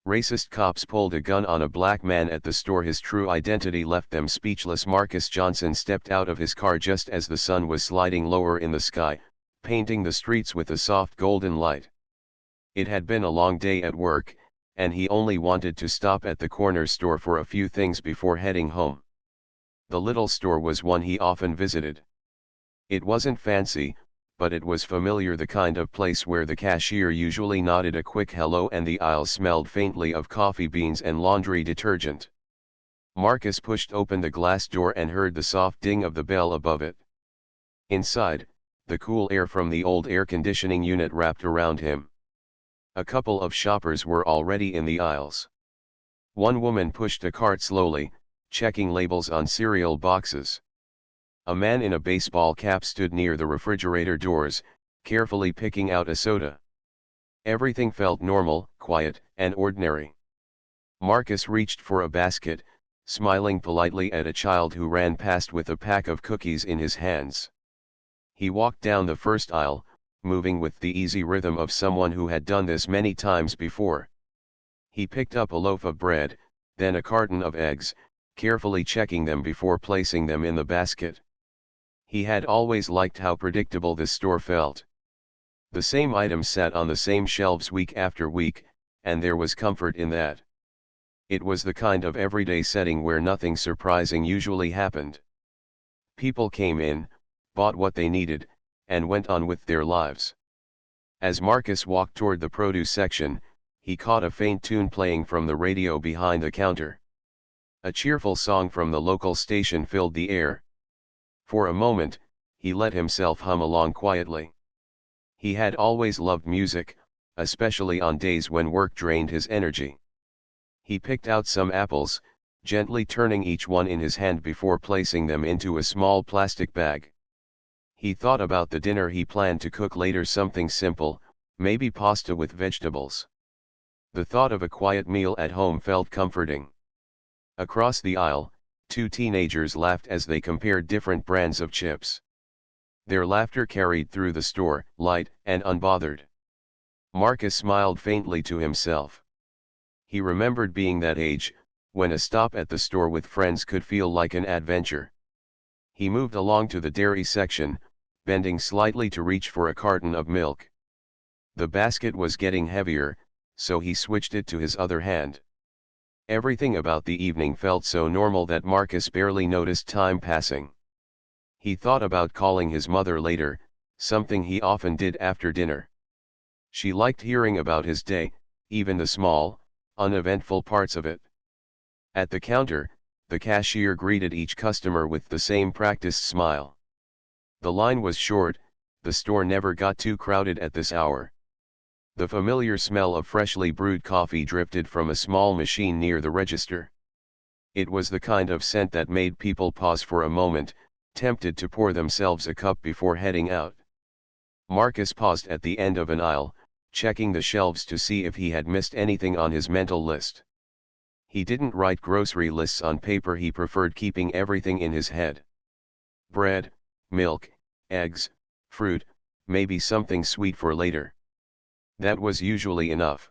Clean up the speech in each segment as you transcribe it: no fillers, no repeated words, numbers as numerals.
Racist cops pulled a gun on a black man at the store. His true identity left them speechless. Marcus Johnson stepped out of his car just as the sun was sliding lower in the sky, painting the streets with a soft golden light. It had been a long day at work, and he only wanted to stop at the corner store for a few things before heading home. The little store was one he often visited. It wasn't fancy, but it was familiar, the kind of place where the cashier usually nodded a quick hello and the aisle smelled faintly of coffee beans and laundry detergent. Marcus pushed open the glass door and heard the soft ding of the bell above it. Inside, the cool air from the old air conditioning unit wrapped around him. A couple of shoppers were already in the aisles. One woman pushed a cart slowly, checking labels on cereal boxes. A man in a baseball cap stood near the refrigerator doors, carefully picking out a soda. Everything felt normal, quiet, and ordinary. Marcus reached for a basket, smiling politely at a child who ran past with a pack of cookies in his hands. He walked down the first aisle, moving with the easy rhythm of someone who had done this many times before. He picked up a loaf of bread, then a carton of eggs, carefully checking them before placing them in the basket. He had always liked how predictable this store felt. The same items sat on the same shelves week after week, and there was comfort in that. It was the kind of everyday setting where nothing surprising usually happened. People came in, bought what they needed, and went on with their lives. As Marcus walked toward the produce section, he caught a faint tune playing from the radio behind the counter. A cheerful song from the local station filled the air. For a moment, he let himself hum along quietly. He had always loved music, especially on days when work drained his energy. He picked out some apples, gently turning each one in his hand before placing them into a small plastic bag. He thought about the dinner he planned to cook later, something simple, maybe pasta with vegetables. The thought of a quiet meal at home felt comforting. Across the aisle, two teenagers laughed as they compared different brands of chips. Their laughter carried through the store, light and unbothered. Marcus smiled faintly to himself. He remembered being that age, when a stop at the store with friends could feel like an adventure. He moved along to the dairy section, bending slightly to reach for a carton of milk. The basket was getting heavier, so he switched it to his other hand. Everything about the evening felt so normal that Marcus barely noticed time passing. He thought about calling his mother later, something he often did after dinner. She liked hearing about his day, even the small, uneventful parts of it. At the counter, the cashier greeted each customer with the same practiced smile. The line was short, the store never got too crowded at this hour. The familiar smell of freshly brewed coffee drifted from a small machine near the register. It was the kind of scent that made people pause for a moment, tempted to pour themselves a cup before heading out. Marcus paused at the end of an aisle, checking the shelves to see if he had missed anything on his mental list. He didn't write grocery lists on paper, he preferred keeping everything in his head. Bread, milk, eggs, fruit, maybe something sweet for later. That was usually enough.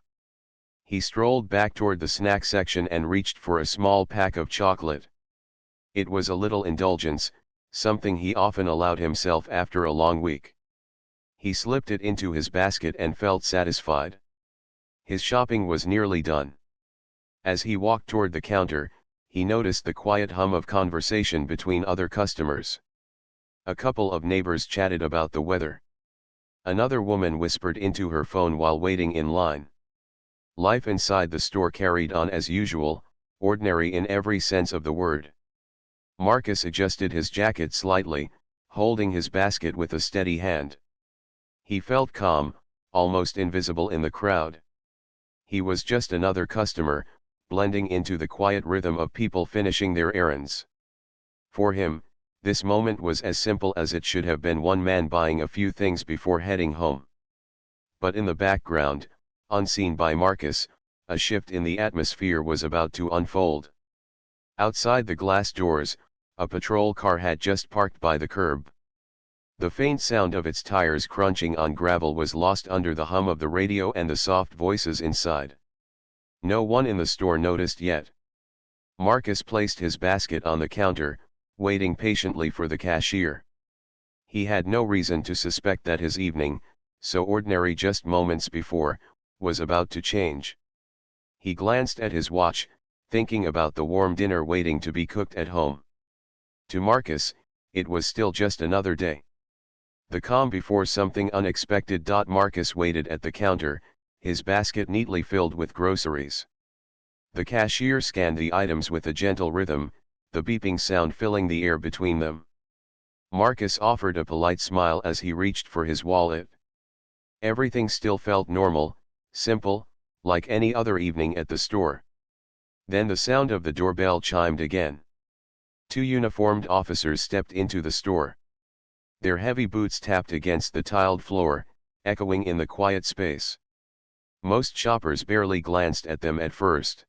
He strolled back toward the snack section and reached for a small pack of chocolate. It was a little indulgence, something he often allowed himself after a long week. He slipped it into his basket and felt satisfied. His shopping was nearly done. As he walked toward the counter, he noticed the quiet hum of conversation between other customers. A couple of neighbors chatted about the weather. Another woman whispered into her phone while waiting in line. Life inside the store carried on as usual, ordinary in every sense of the word. Marcus adjusted his jacket slightly, holding his basket with a steady hand. He felt calm, almost invisible in the crowd. He was just another customer, blending into the quiet rhythm of people finishing their errands. For him, this moment was as simple as it should have been, one man buying a few things before heading home. But in the background, unseen by Marcus, a shift in the atmosphere was about to unfold. Outside the glass doors, a patrol car had just parked by the curb. The faint sound of its tires crunching on gravel was lost under the hum of the radio and the soft voices inside. No one in the store noticed yet. Marcus placed his basket on the counter, waiting patiently for the cashier. He had no reason to suspect that his evening, so ordinary just moments before, was about to change. He glanced at his watch, thinking about the warm dinner waiting to be cooked at home. To Marcus, it was still just another day. The calm before something unexpected. Marcus waited at the counter, his basket neatly filled with groceries. The cashier scanned the items with a gentle rhythm, the beeping sound filling the air between them. Marcus offered a polite smile as he reached for his wallet. Everything still felt normal, simple, like any other evening at the store. Then the sound of the doorbell chimed again. Two uniformed officers stepped into the store. Their heavy boots tapped against the tiled floor, echoing in the quiet space. Most shoppers barely glanced at them at first.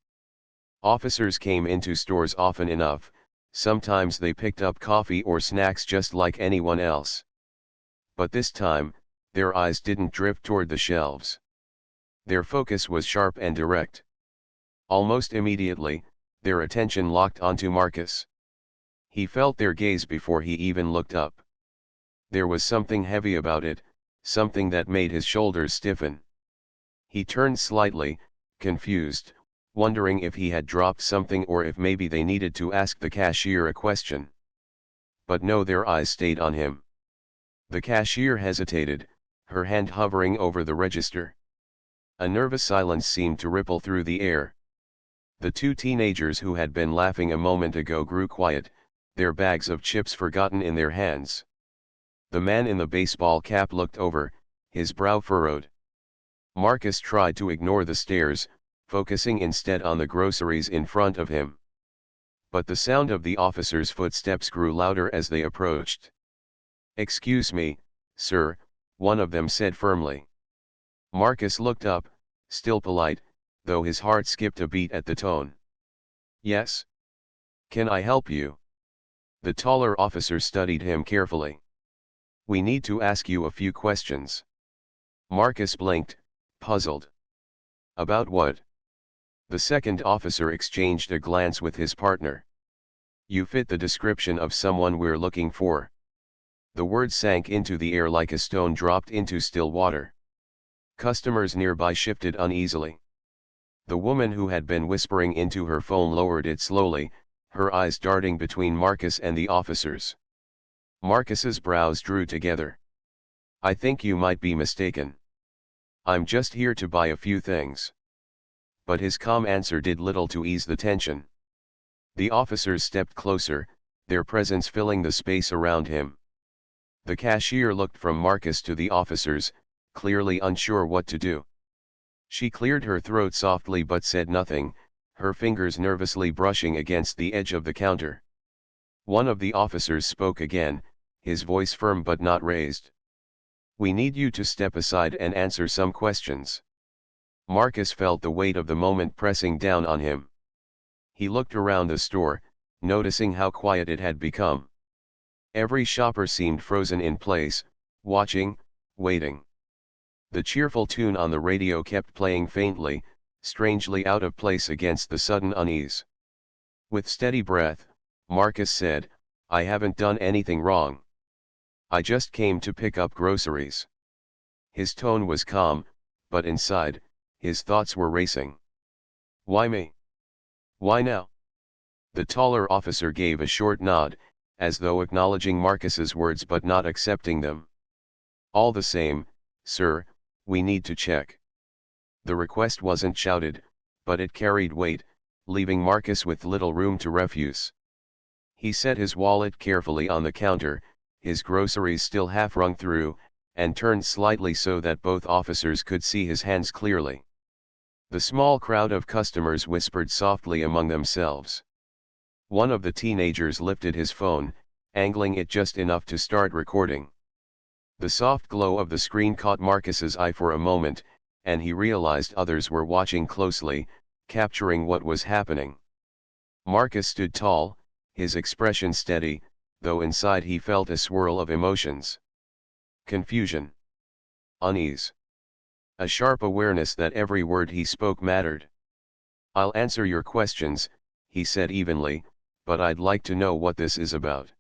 Officers came into stores often enough, sometimes they picked up coffee or snacks just like anyone else. But this time, their eyes didn't drift toward the shelves. Their focus was sharp and direct. Almost immediately, their attention locked onto Marcus. He felt their gaze before he even looked up. There was something heavy about it, something that made his shoulders stiffen. He turned slightly, confused, wondering if he had dropped something or if maybe they needed to ask the cashier a question. But no, their eyes stayed on him. The cashier hesitated, her hand hovering over the register. A nervous silence seemed to ripple through the air. The two teenagers who had been laughing a moment ago grew quiet, their bags of chips forgotten in their hands. The man in the baseball cap looked over, his brow furrowed. Marcus tried to ignore the stares, focusing instead on the groceries in front of him. But the sound of the officers' footsteps grew louder as they approached. "Excuse me, sir," one of them said firmly. Marcus looked up, still polite, though his heart skipped a beat at the tone. "Yes? Can I help you?" The taller officer studied him carefully. "We need to ask you a few questions." Marcus blinked, puzzled. "About what?" The second officer exchanged a glance with his partner. "You fit the description of someone we're looking for." The words sank into the air like a stone dropped into still water. Customers nearby shifted uneasily. The woman who had been whispering into her phone lowered it slowly, her eyes darting between Marcus and the officers. Marcus's brows drew together. "I think you might be mistaken. I'm just here to buy a few things." But his calm answer did little to ease the tension. The officers stepped closer, their presence filling the space around him. The cashier looked from Marcus to the officers, clearly unsure what to do. She cleared her throat softly but said nothing, her fingers nervously brushing against the edge of the counter. One of the officers spoke again, his voice firm but not raised. "We need you to step aside and answer some questions." Marcus felt the weight of the moment pressing down on him. He looked around the store, noticing how quiet it had become. Every shopper seemed frozen in place, watching, waiting. The cheerful tune on the radio kept playing faintly, strangely out of place against the sudden unease. With steady breath, Marcus said, "I haven't done anything wrong. I just came to pick up groceries." His tone was calm, but inside, his thoughts were racing. "Why me? Why now?" The taller officer gave a short nod, as though acknowledging Marcus's words but not accepting them. "All the same, sir, we need to check." The request wasn't shouted, but it carried weight, leaving Marcus with little room to refuse. He set his wallet carefully on the counter, his groceries still half wrung through, and turned slightly so that both officers could see his hands clearly. The small crowd of customers whispered softly among themselves. One of the teenagers lifted his phone, angling it just enough to start recording. The soft glow of the screen caught Marcus's eye for a moment, and he realized others were watching closely, capturing what was happening. Marcus stood tall, his expression steady, though inside he felt a swirl of emotions. Confusion. Unease. A sharp awareness that every word he spoke mattered. "I'll answer your questions," he said evenly, "but I'd like to know what this is about."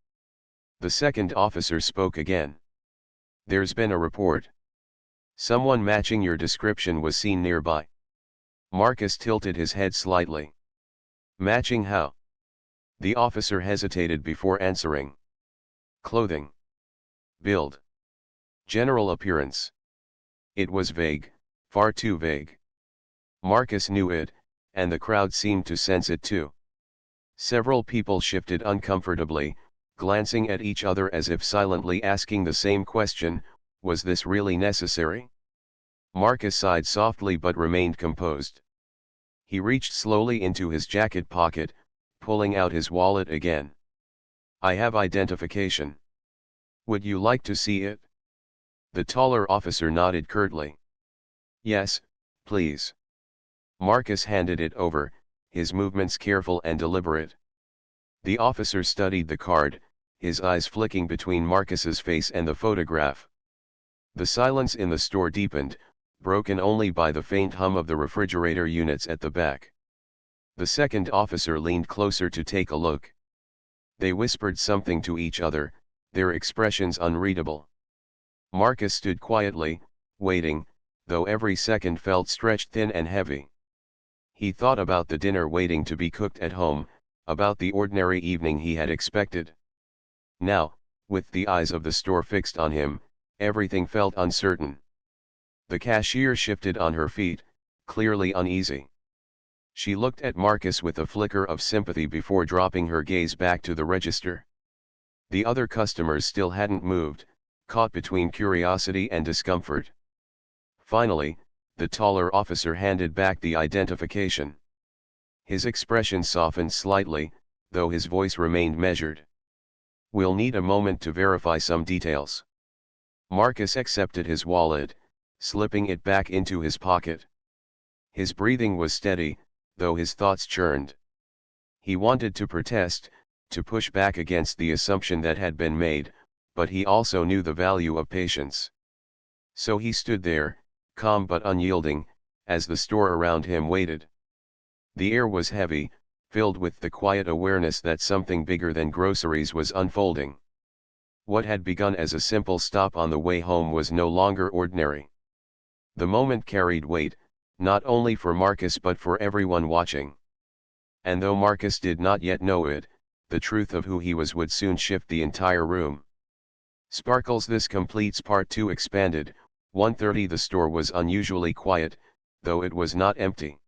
The second officer spoke again. "There's been a report. Someone matching your description was seen nearby." Marcus tilted his head slightly. "Matching how?" The officer hesitated before answering. "Clothing. Build. General appearance." It was vague, far too vague. Marcus knew it, and the crowd seemed to sense it too. Several people shifted uncomfortably, glancing at each other as if silently asking the same question: was this really necessary? Marcus sighed softly but remained composed. He reached slowly into his jacket pocket, pulling out his wallet again. "I have identification. Would you like to see it?" The taller officer nodded curtly. "Yes, please." Marcus handed it over, his movements careful and deliberate. The officer studied the card, his eyes flicking between Marcus's face and the photograph. The silence in the store deepened, broken only by the faint hum of the refrigerator units at the back. The second officer leaned closer to take a look. They whispered something to each other, their expressions unreadable. Marcus stood quietly, waiting, though every second felt stretched thin and heavy. He thought about the dinner waiting to be cooked at home, about the ordinary evening he had expected. Now, with the eyes of the store fixed on him, everything felt uncertain. The cashier shifted on her feet, clearly uneasy. She looked at Marcus with a flicker of sympathy before dropping her gaze back to the register. The other customers still hadn't moved, caught between curiosity and discomfort. Finally, the taller officer handed back the identification. His expression softened slightly, though his voice remained measured. "We'll need a moment to verify some details." Marcus accepted his wallet, slipping it back into his pocket. His breathing was steady, though his thoughts churned. He wanted to protest, to push back against the assumption that had been made, but he also knew the value of patience. So he stood there, calm but unyielding, as the store around him waited. The air was heavy, filled with the quiet awareness that something bigger than groceries was unfolding. What had begun as a simple stop on the way home was no longer ordinary. The moment carried weight, not only for Marcus but for everyone watching. And though Marcus did not yet know it, the truth of who he was would soon shift the entire room. Sparkles. This completes Part 2 expanded. 1:30. The store was unusually quiet, though it was not empty.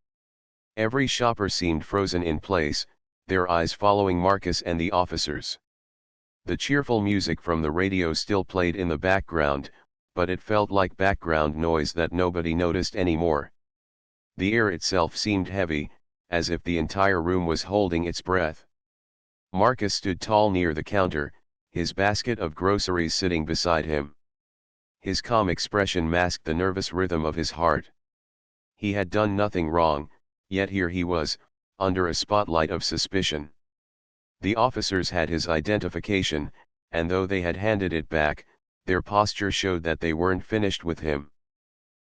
Every shopper seemed frozen in place, their eyes following Marcus and the officers. The cheerful music from the radio still played in the background, but it felt like background noise that nobody noticed anymore. The air itself seemed heavy, as if the entire room was holding its breath. Marcus stood tall near the counter, his basket of groceries sitting beside him. His calm expression masked the nervous rhythm of his heart. He had done nothing wrong, yet here he was, under a spotlight of suspicion. The officers had his identification, and though they had handed it back, their posture showed that they weren't finished with him.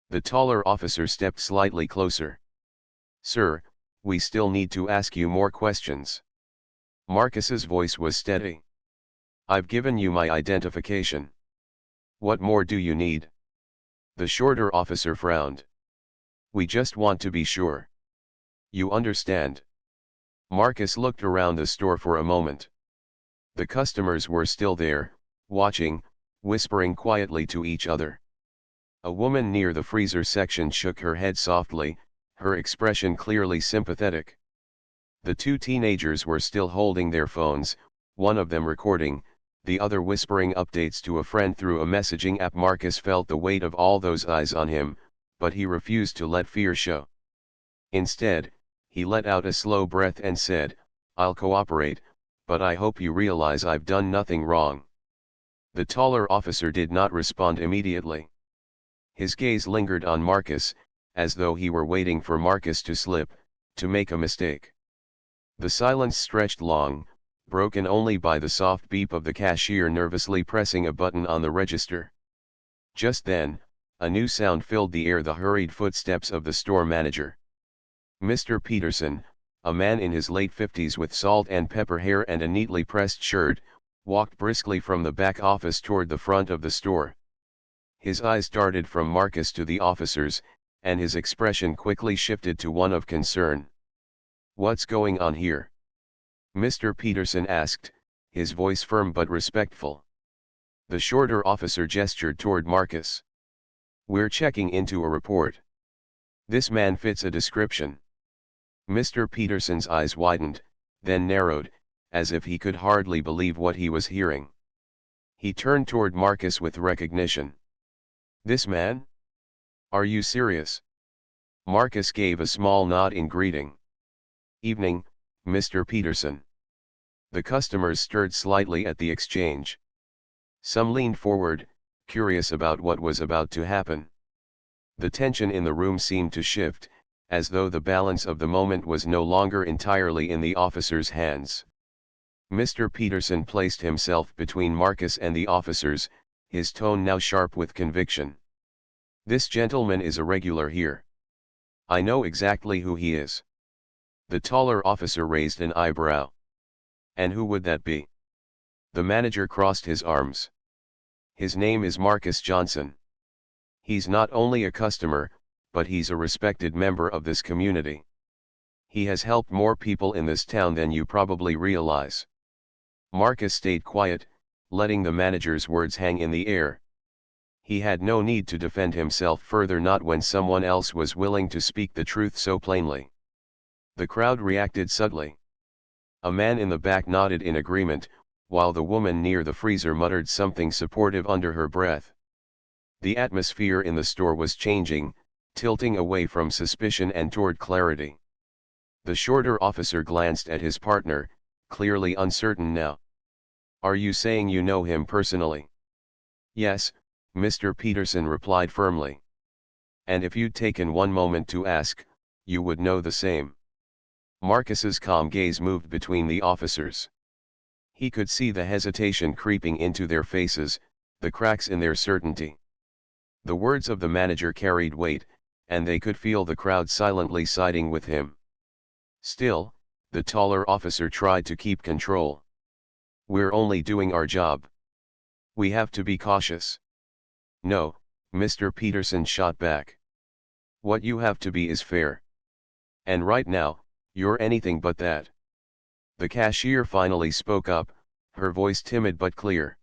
The taller officer stepped slightly closer. "Sir, we still need to ask you more questions." Marcus's voice was steady. "I've given you my identification. What more do you need?" The shorter officer frowned. "We just want to be sure. You understand?" Marcus looked around the store for a moment. The customers were still there, watching, whispering quietly to each other. A woman near the freezer section shook her head softly, her expression clearly sympathetic. The two teenagers were still holding their phones, one of them recording, the other whispering updates to a friend through a messaging app. Marcus felt the weight of all those eyes on him, but he refused to let fear show. Instead, he let out a slow breath and said, "I'll cooperate, but I hope you realize I've done nothing wrong." The taller officer did not respond immediately. His gaze lingered on Marcus, as though he were waiting for Marcus to slip, to make a mistake. The silence stretched long, broken only by the soft beep of the cashier nervously pressing a button on the register. Just then, a new sound filled the air: the hurried footsteps of the store manager. Mr. Peterson, a man in his late 50s with salt and pepper hair and a neatly pressed shirt, walked briskly from the back office toward the front of the store. His eyes darted from Marcus to the officers, and his expression quickly shifted to one of concern. "What's going on here?" Mr. Peterson asked, his voice firm but respectful. The shorter officer gestured toward Marcus. "We're checking into a report. This man fits a description." Mr. Peterson's eyes widened, then narrowed, as if he could hardly believe what he was hearing. He turned toward Marcus with recognition. "This man? Are you serious?" Marcus gave a small nod in greeting. "Evening, Mr. Peterson." The customers stirred slightly at the exchange. Some leaned forward, curious about what was about to happen. The tension in the room seemed to shift, as though the balance of the moment was no longer entirely in the officers' hands. Mr. Peterson placed himself between Marcus and the officers, his tone now sharp with conviction. "This gentleman is a regular here. I know exactly who he is." The taller officer raised an eyebrow. "And who would that be?" The manager crossed his arms. "His name is Marcus Johnson. He's not only a customer, but he's a respected member of this community. He has helped more people in this town than you probably realize." Marcus stayed quiet, letting the manager's words hang in the air. He had no need to defend himself further, not when someone else was willing to speak the truth so plainly. The crowd reacted subtly. A man in the back nodded in agreement, while the woman near the freezer muttered something supportive under her breath. The atmosphere in the store was changing, tilting away from suspicion and toward clarity. The shorter officer glanced at his partner, clearly uncertain now. "Are you saying you know him personally?" "Yes," Mr. Peterson replied firmly. "And if you'd taken one moment to ask, you would know the same." Marcus's calm gaze moved between the officers. He could see the hesitation creeping into their faces, the cracks in their certainty. The words of the manager carried weight, and they could feel the crowd silently siding with him. Still, the taller officer tried to keep control. "We're only doing our job. We have to be cautious." "No," Mr. Peterson shot back. "What you have to be is fair. And right now, you're anything but that." The cashier finally spoke up, her voice timid but clear.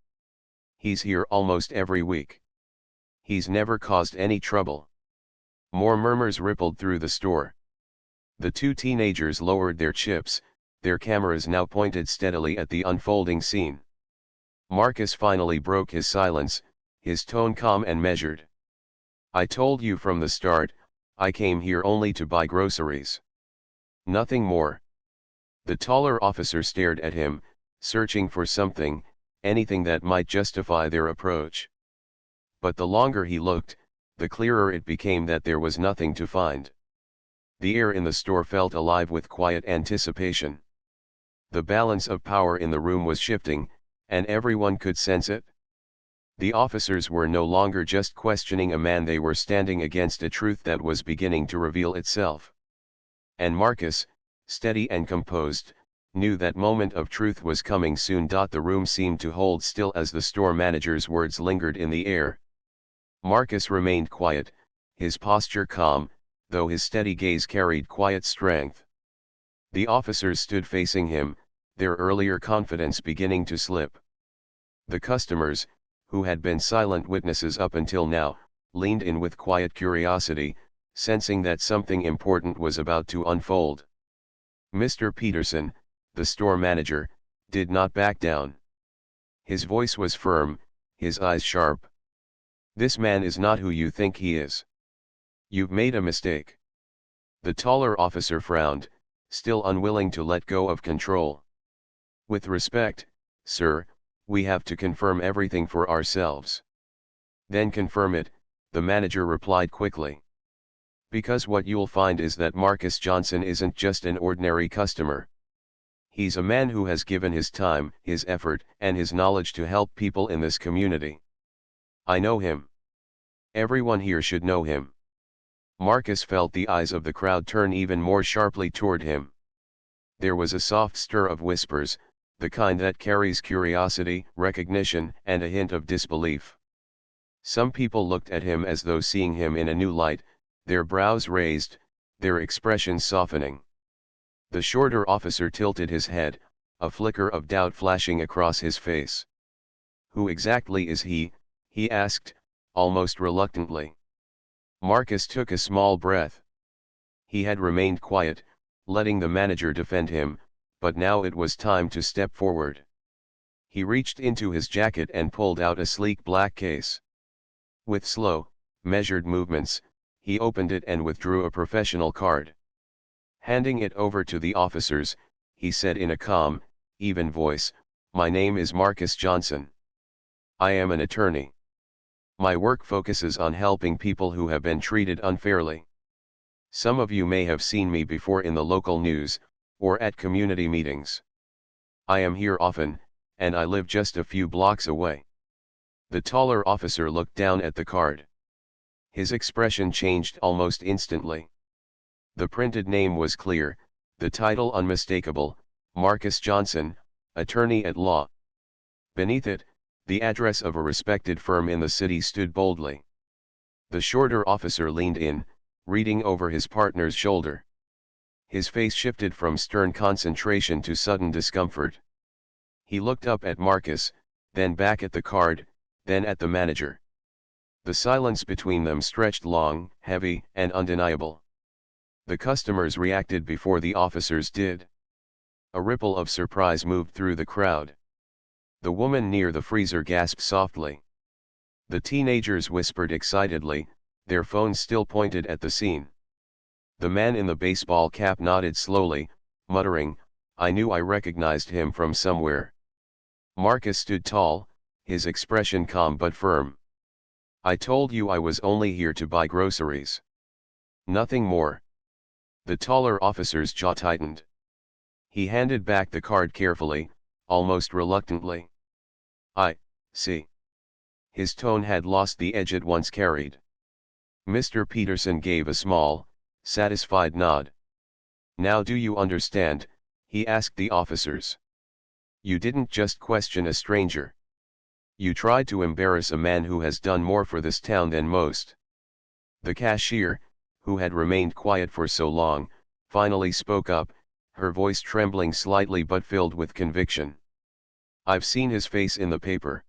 "He's here almost every week. He's never caused any trouble." More murmurs rippled through the store. The two teenagers lowered their chips, their cameras now pointed steadily at the unfolding scene. Marcus finally broke his silence, his tone calm and measured. "I told you from the start, I came here only to buy groceries. Nothing more." The taller officer stared at him, searching for something, anything that might justify their approach. But the longer he looked, the clearer it became that there was nothing to find. The air in the store felt alive with quiet anticipation. The balance of power in the room was shifting, and everyone could sense it. The officers were no longer just questioning a man, they were standing against a truth that was beginning to reveal itself. And Marcus, steady and composed, knew that moment of truth was coming soon. The room seemed to hold still as the store manager's words lingered in the air. Marcus remained quiet, his posture calm, though his steady gaze carried quiet strength. The officers stood facing him, their earlier confidence beginning to slip. The customers, who had been silent witnesses up until now, leaned in with quiet curiosity, sensing that something important was about to unfold. Mr. Peterson, the store manager, did not back down. His voice was firm, his eyes sharp. "This man is not who you think he is. You've made a mistake." The taller officer frowned, still unwilling to let go of control. "With respect, sir, we have to confirm everything for ourselves." "Then confirm it," the manager replied quickly. "Because what you'll find is that Marcus Johnson isn't just an ordinary customer. He's a man who has given his time, his effort, and his knowledge to help people in this community. I know him. Everyone here should know him. Marcus felt the eyes of the crowd turn even more sharply toward him. There was a soft stir of whispers, the kind that carries curiosity, recognition, and a hint of disbelief. Some people looked at him as though seeing him in a new light, their brows raised, their expressions softening. The shorter officer tilted his head, a flicker of doubt flashing across his face. "Who exactly is he?" he asked, almost reluctantly. Marcus took a small breath. He had remained quiet, letting the manager defend him, but now it was time to step forward. He reached into his jacket and pulled out a sleek black case. With slow, measured movements, he opened it and withdrew a professional card. Handing it over to the officers, he said in a calm, even voice, "My name is Marcus Johnson. I am an attorney. My work focuses on helping people who have been treated unfairly. Some of you may have seen me before in the local news, or at community meetings. I am here often, and I live just a few blocks away." The taller officer looked down at the card. His expression changed almost instantly. The printed name was clear, the title unmistakable, Marcus Johnson, attorney at law. Beneath it, the address of a respected firm in the city stood boldly. The shorter officer leaned in, reading over his partner's shoulder. His face shifted from stern concentration to sudden discomfort. He looked up at Marcus, then back at the card, then at the manager. The silence between them stretched long, heavy, and undeniable. The customers reacted before the officers did. A ripple of surprise moved through the crowd. The woman near the freezer gasped softly. The teenagers whispered excitedly, their phones still pointed at the scene. The man in the baseball cap nodded slowly, muttering, "I knew I recognized him from somewhere." Marcus stood tall, his expression calm but firm. "I told you I was only here to buy groceries. Nothing more." The taller officer's jaw tightened. He handed back the card carefully, almost reluctantly. "I see." His tone had lost the edge it once carried. Mr. Peterson gave a small, satisfied nod. "Now do you understand?" he asked the officers. "You didn't just question a stranger. You tried to embarrass a man who has done more for this town than most." The cashier, who had remained quiet for so long, finally spoke up, her voice trembling slightly but filled with conviction. "I've seen his face in the paper.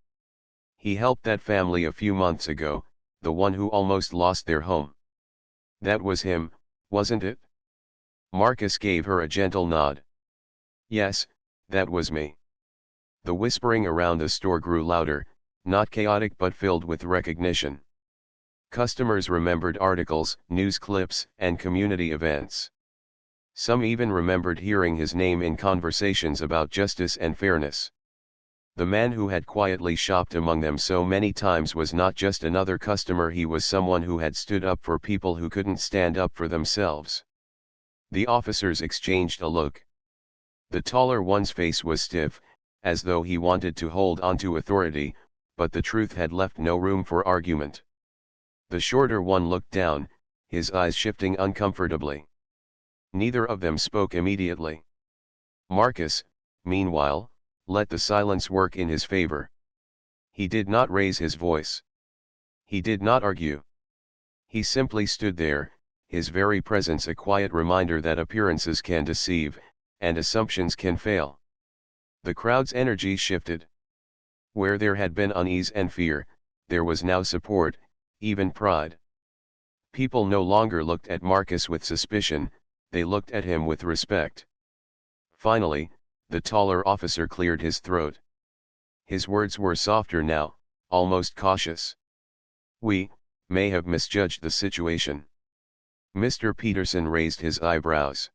He helped that family a few months ago, the one who almost lost their home. That was him, wasn't it?" Marcus gave her a gentle nod. "Yes, that was me." The whispering around the store grew louder, not chaotic but filled with recognition. Customers remembered articles, news clips, and community events. Some even remembered hearing his name in conversations about justice and fairness. The man who had quietly shopped among them so many times was not just another customer, he was someone who had stood up for people who couldn't stand up for themselves. The officers exchanged a look. The taller one's face was stiff, as though he wanted to hold onto authority, but the truth had left no room for argument. The shorter one looked down, his eyes shifting uncomfortably. Neither of them spoke immediately. Marcus, meanwhile, let the silence work in his favor. He did not raise his voice. He did not argue. He simply stood there, his very presence a quiet reminder that appearances can deceive, and assumptions can fail. The crowd's energy shifted. Where there had been unease and fear, there was now support, even pride. People no longer looked at Marcus with suspicion, they looked at him with respect. Finally, the taller officer cleared his throat. His words were softer now, almost cautious. "We may have misjudged the situation." Mr. Peterson raised his eyebrows.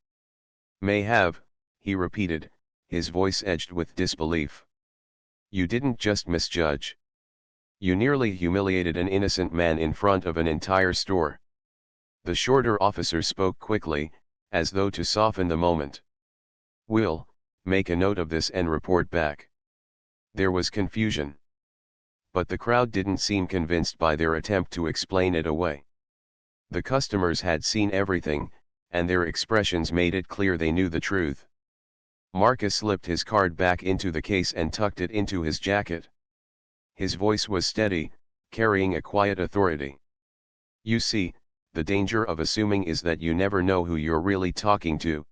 "May have," he repeated, his voice edged with disbelief. "You didn't just misjudge. You nearly humiliated an innocent man in front of an entire store." The shorter officer spoke quickly, as though to soften the moment. "We'll make a note of this and report back." There was confusion. But the crowd didn't seem convinced by their attempt to explain it away. The customers had seen everything, and their expressions made it clear they knew the truth. Marcus slipped his card back into the case and tucked it into his jacket. His voice was steady, carrying a quiet authority. You see, the danger of assuming is that you never know who you're really talking to.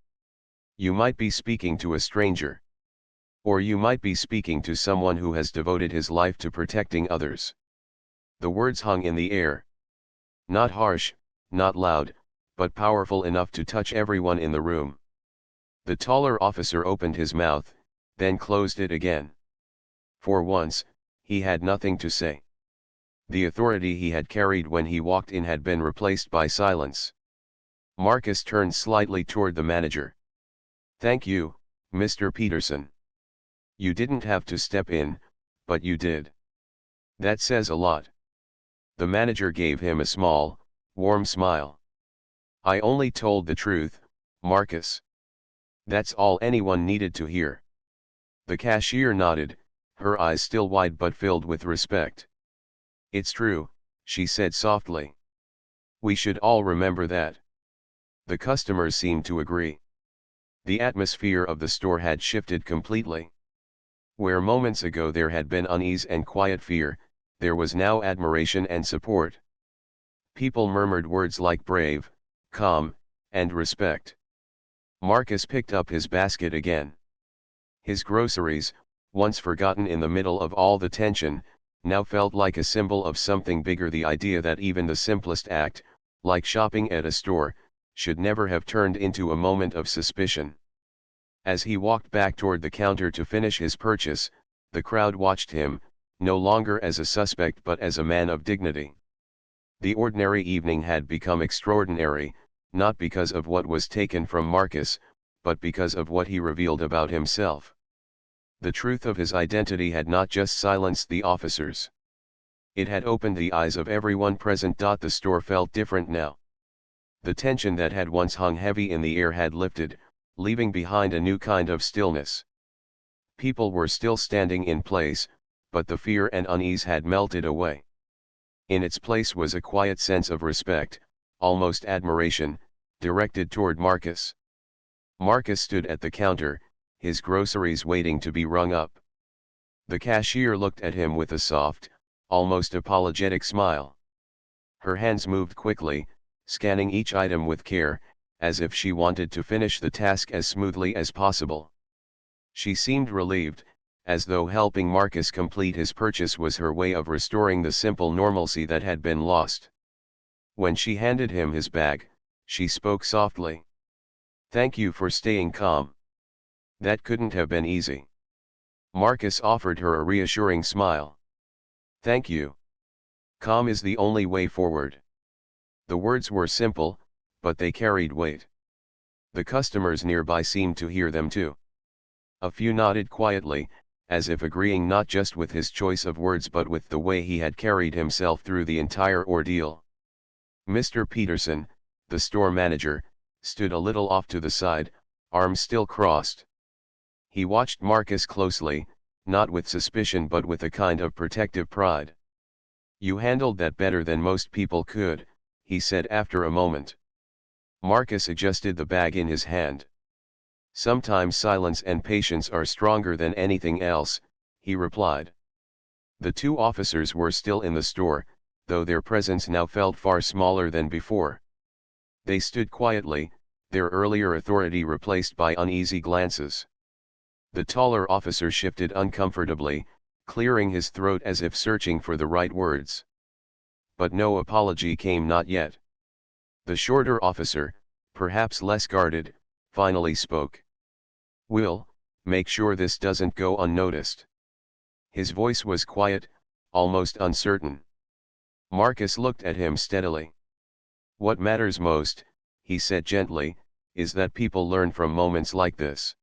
You might be speaking to a stranger. Or you might be speaking to someone who has devoted his life to protecting others. The words hung in the air. Not harsh, not loud, but powerful enough to touch everyone in the room. The taller officer opened his mouth, then closed it again. For once, he had nothing to say. The authority he had carried when he walked in had been replaced by silence. Marcus turned slightly toward the manager. Thank you, Mr. Peterson. You didn't have to step in, but you did. That says a lot. The manager gave him a small, warm smile. I only told the truth, Marcus. That's all anyone needed to hear. The cashier nodded, her eyes still wide but filled with respect. It's true, she said softly. We should all remember that. The customers seemed to agree. The atmosphere of the store had shifted completely. Where moments ago there had been unease and quiet fear, there was now admiration and support. People murmured words like brave, calm, and respect. Marcus picked up his basket again. His groceries, once forgotten in the middle of all the tension, now felt like a symbol of something bigger, the idea that even the simplest act, like shopping at a store, should never have turned into a moment of suspicion. As he walked back toward the counter to finish his purchase, the crowd watched him, no longer as a suspect but as a man of dignity. The ordinary evening had become extraordinary, not because of what was taken from Marcus, but because of what he revealed about himself. The truth of his identity had not just silenced the officers. It had opened the eyes of everyone present. The store felt different now. The tension that had once hung heavy in the air had lifted, leaving behind a new kind of stillness. People were still standing in place, but the fear and unease had melted away. In its place was a quiet sense of respect, almost admiration, directed toward Marcus. Marcus stood at the counter, his groceries waiting to be rung up. The cashier looked at him with a soft, almost apologetic smile. Her hands moved quickly, scanning each item with care, as if she wanted to finish the task as smoothly as possible. She seemed relieved, as though helping Marcus complete his purchase was her way of restoring the simple normalcy that had been lost. When she handed him his bag, she spoke softly. Thank you for staying calm. That couldn't have been easy. Marcus offered her a reassuring smile. Thank you. Calm is the only way forward. The words were simple, but they carried weight. The customers nearby seemed to hear them too. A few nodded quietly, as if agreeing not just with his choice of words but with the way he had carried himself through the entire ordeal. Mr. Peterson, the store manager, stood a little off to the side, arms still crossed. He watched Marcus closely, not with suspicion but with a kind of protective pride. You handled that better than most people could, he said after a moment. Marcus adjusted the bag in his hand. Sometimes silence and patience are stronger than anything else, he replied. The two officers were still in the store, though their presence now felt far smaller than before. They stood quietly, their earlier authority replaced by uneasy glances. The taller officer shifted uncomfortably, clearing his throat as if searching for the right words. But no apology came, not yet. The shorter officer, perhaps less guarded, finally spoke. Will, make sure this doesn't go unnoticed. His voice was quiet, almost uncertain. Marcus looked at him steadily. What matters most, he said gently, is that people learn from moments like this.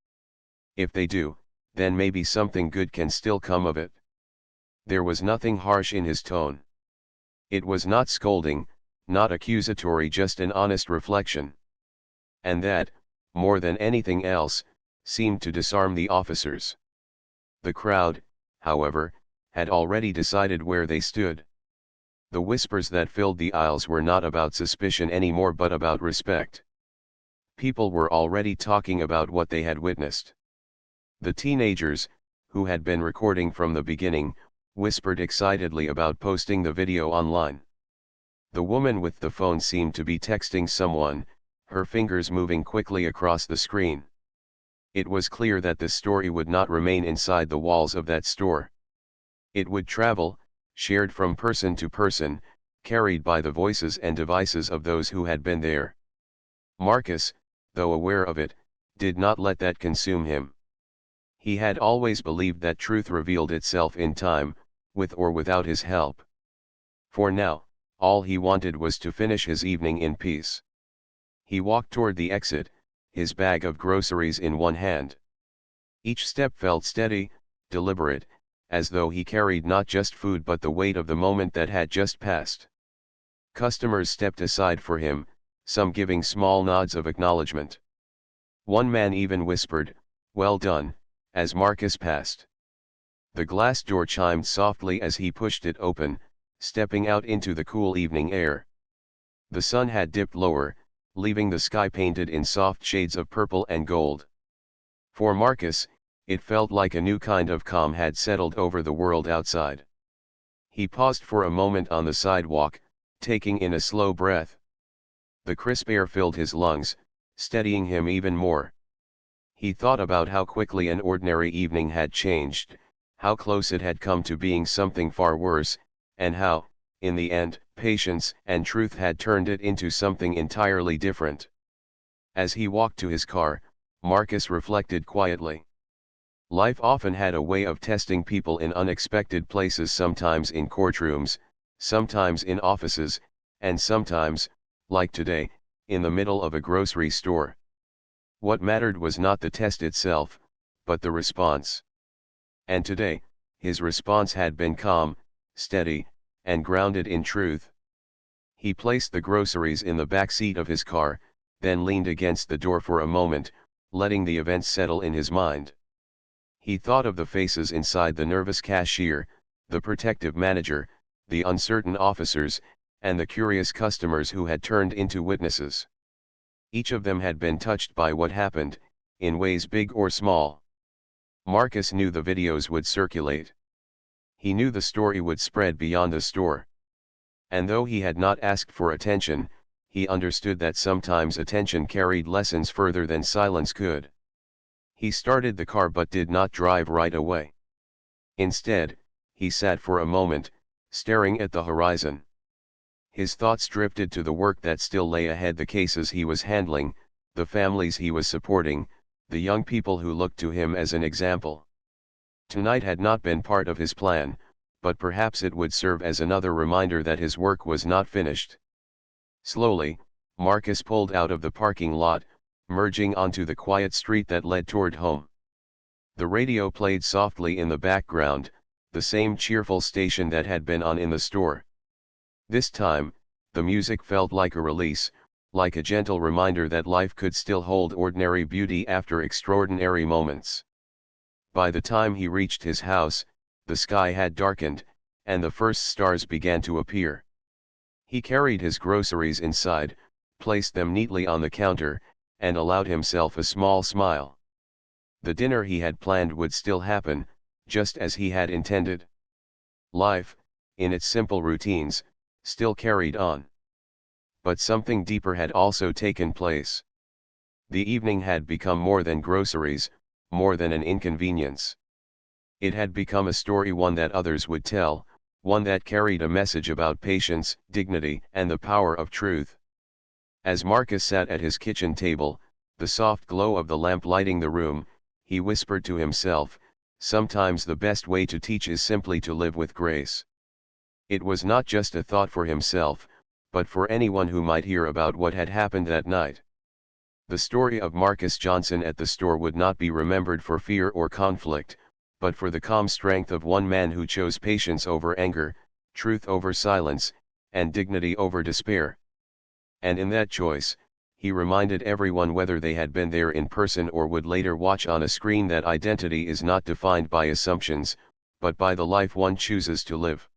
If they do, then maybe something good can still come of it. There was nothing harsh in his tone. It was not scolding, not accusatory, just an honest reflection. And that, more than anything else, seemed to disarm the officers. The crowd, however, had already decided where they stood. The whispers that filled the aisles were not about suspicion anymore but about respect. People were already talking about what they had witnessed. The teenagers, who had been recording from the beginning, whispered excitedly about posting the video online. The woman with the phone seemed to be texting someone, her fingers moving quickly across the screen. It was clear that the story would not remain inside the walls of that store. It would travel, shared from person to person, carried by the voices and devices of those who had been there. Marcus, though aware of it, did not let that consume him. He had always believed that truth revealed itself in time, with or without his help. For now, all he wanted was to finish his evening in peace. He walked toward the exit, his bag of groceries in one hand. Each step felt steady, deliberate, as though he carried not just food but the weight of the moment that had just passed. Customers stepped aside for him, some giving small nods of acknowledgement. One man even whispered, "Well done," as Marcus passed. The glass door chimed softly as he pushed it open, stepping out into the cool evening air. The sun had dipped lower, leaving the sky painted in soft shades of purple and gold. For Marcus, it felt like a new kind of calm had settled over the world outside. He paused for a moment on the sidewalk, taking in a slow breath. The crisp air filled his lungs, steadying him even more. He thought about how quickly an ordinary evening had changed, how close it had come to being something far worse, and how, in the end, patience and truth had turned it into something entirely different. As he walked to his car, Marcus reflected quietly. Life often had a way of testing people in unexpected places, sometimes in courtrooms, sometimes in offices, and sometimes, like today, in the middle of a grocery store. What mattered was not the test itself, but the response. And today, his response had been calm, steady, and grounded in truth. He placed the groceries in the back seat of his car, then leaned against the door for a moment, letting the events settle in his mind. He thought of the faces inside, the nervous cashier, the protective manager, the uncertain officers, and the curious customers who had turned into witnesses. Each of them had been touched by what happened, in ways big or small. Marcus knew the videos would circulate. He knew the story would spread beyond the store. And though he had not asked for attention, he understood that sometimes attention carried lessons further than silence could. He started the car but did not drive right away. Instead, he sat for a moment, staring at the horizon. His thoughts drifted to the work that still lay ahead, the cases he was handling, the families he was supporting, the young people who looked to him as an example. Tonight had not been part of his plan, but perhaps it would serve as another reminder that his work was not finished. Slowly, Marcus pulled out of the parking lot, merging onto the quiet street that led toward home. The radio played softly in the background, the same cheerful station that had been on in the store. This time, the music felt like a release, like a gentle reminder that life could still hold ordinary beauty after extraordinary moments. By the time he reached his house, the sky had darkened, and the first stars began to appear. He carried his groceries inside, placed them neatly on the counter, and allowed himself a small smile. The dinner he had planned would still happen, just as he had intended. Life, in its simple routines, still carried on. But something deeper had also taken place. The evening had become more than groceries, more than an inconvenience. It had become a story, one that others would tell, one that carried a message about patience, dignity, and the power of truth. As Marcus sat at his kitchen table, the soft glow of the lamp lighting the room, he whispered to himself, "Sometimes the best way to teach is simply to live with grace." It was not just a thought for himself, but for anyone who might hear about what had happened that night. The story of Marcus Johnson at the store would not be remembered for fear or conflict, but for the calm strength of one man who chose patience over anger, truth over silence, and dignity over despair. And in that choice, he reminded everyone, whether they had been there in person or would later watch on a screen, that identity is not defined by assumptions, but by the life one chooses to live.